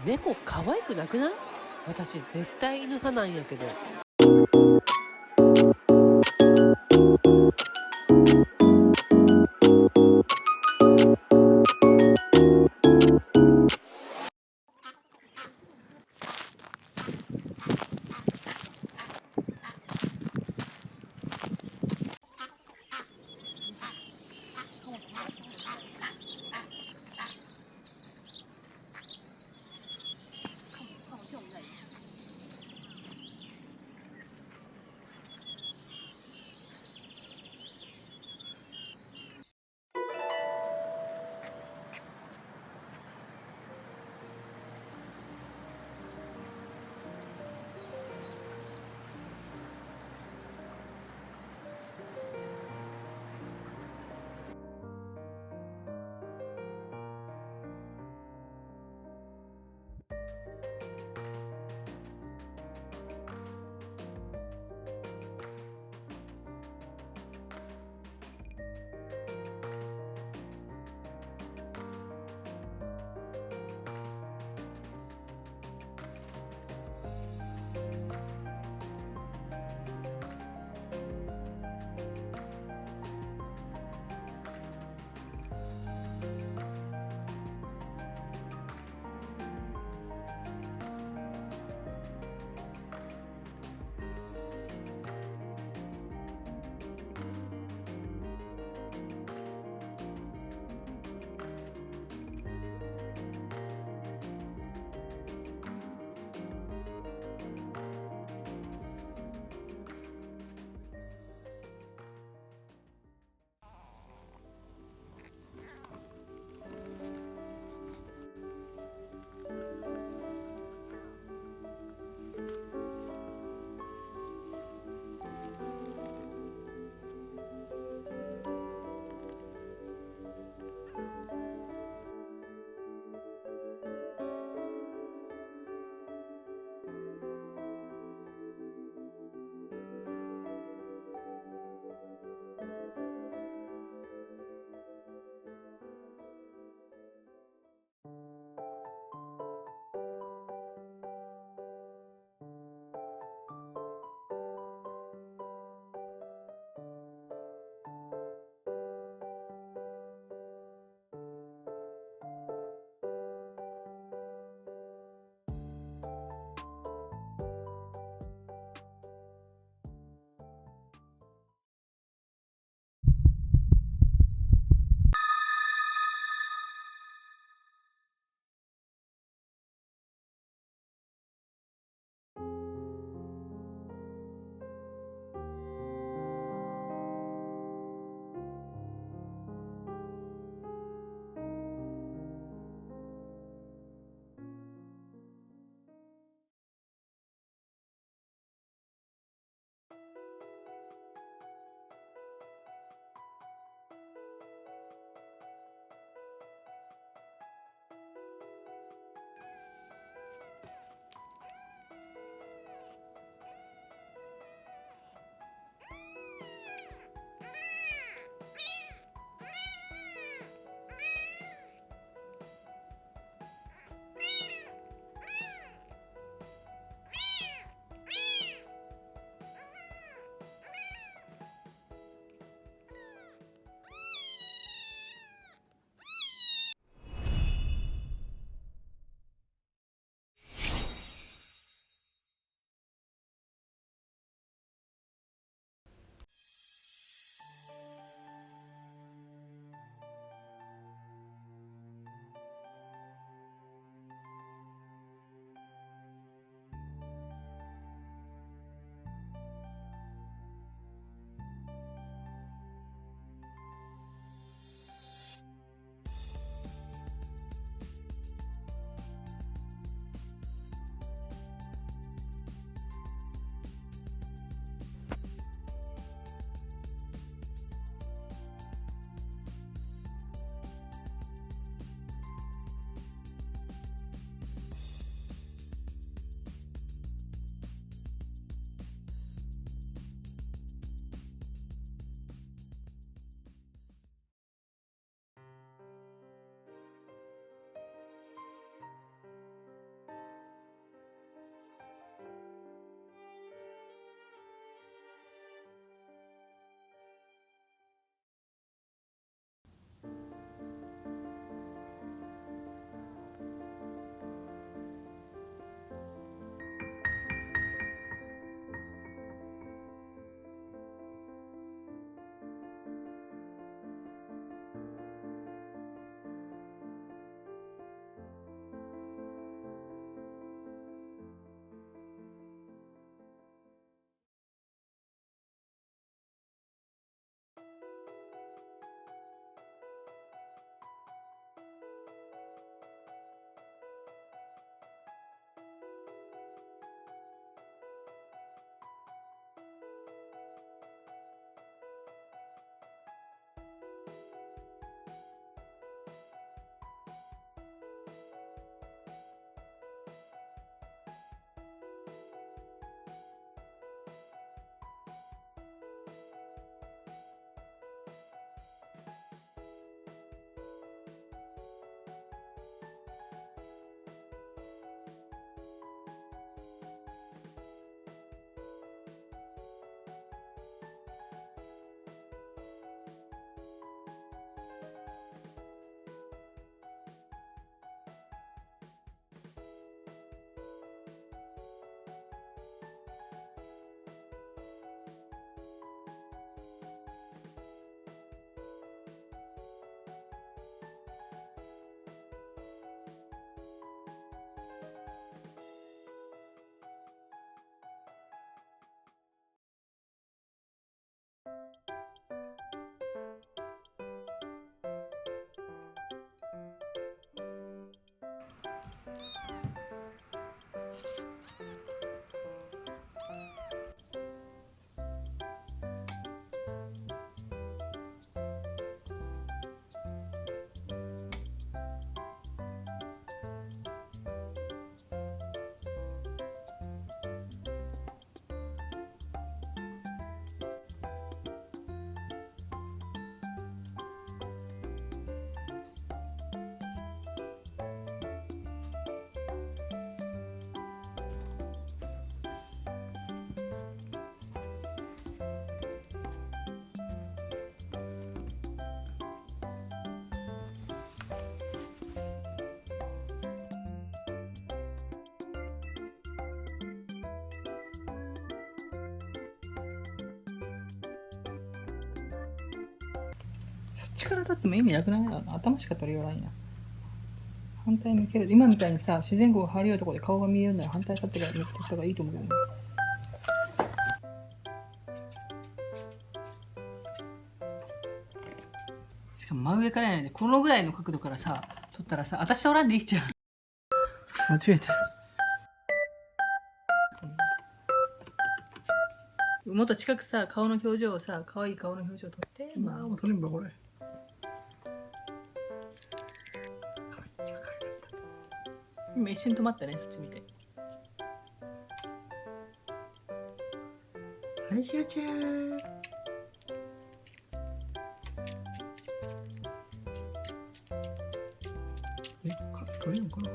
猫可愛くなくない？私絶対犬派なんやけど。ちから撮っても意味なくない？頭しか撮りようないな。反対向ける。今みたいにさ、自然光が入るようなところで顔が見えるなら反対立ってから見てた方がいいと思うけどね。しかも真上からやないで、このぐらいの角度からさ、撮ったらさ、私とおらんでいいじゃん。間違えた。もっと近くさ、顔の表情をさ、可愛い顔の表情を撮って。まあ、もう撮れんば、これ。今一瞬止まったね、そっち見て。はい、集中。撮れるのかな。